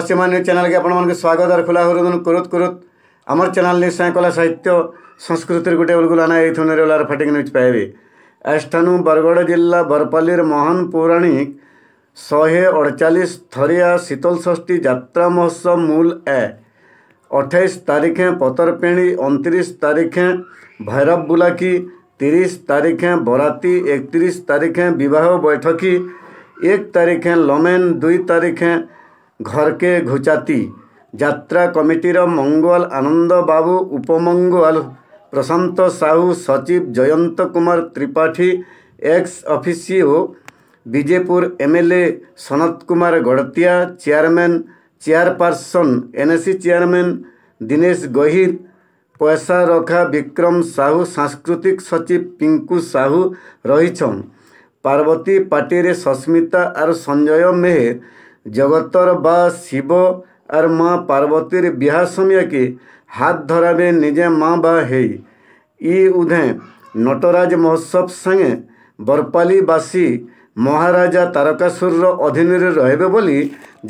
पश्चिमा news channel के आपण स्वागत और खुला हृदय करुत करुत आमर चैनल निश्चय कला साहित्य संस्कृति गोटे उलगुलाना ये रेगुलर फटिंग न्यूज पाइबे। एष्ठानु बरगढ़ जिला बरपाली महान पौराणिक 148 थरिया शीतल षष्ठी यात्रा महोत्सव मूल 28 तारीखें पतरपेणी, 29 तारीखें भैरव बुलाकी, 30 तारीखें बराती, 31 तारीखें विवाह बैठकी, 1 तारीखें लमेन, 2 तारीखें घर के घुचाती। यात्रा कमिटीर मंगल आनंद बाबू, उपमंगल प्रशांत साहू, सचिव Jayant Kumar Tripathi, ex officio Bijepur MLA Sanat Kumar Gadtia, chairperson NAC chairman Dinesh Gahir, पैसा रखा विक्रम साहू, सांस्कृतिक सचिव पिंकू साहू रहीछन। पार्वती पार्टी सस्मिता और संजय मेहर, जगतर बा शिव और माँ पार्वतीर बिहा समय के हाथ धराबे निजे माँ बा है। ई उधे नटराज महोत्सव संगे बरपालीवासी महाराजा तारकासुर अधीन रहे बोली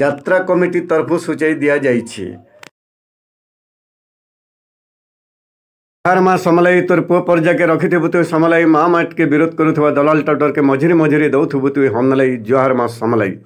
यात्रा कमिटी तरफ सूचाई दिया जाइछि। माँ समलाई तोर पुओ पर्जा के रखिथु तु समलाई माँ माट के विरोध करुवा दलाल टटर के मझिरे मझिरे दौथु तु हमलाई जुहार माँ समलाई।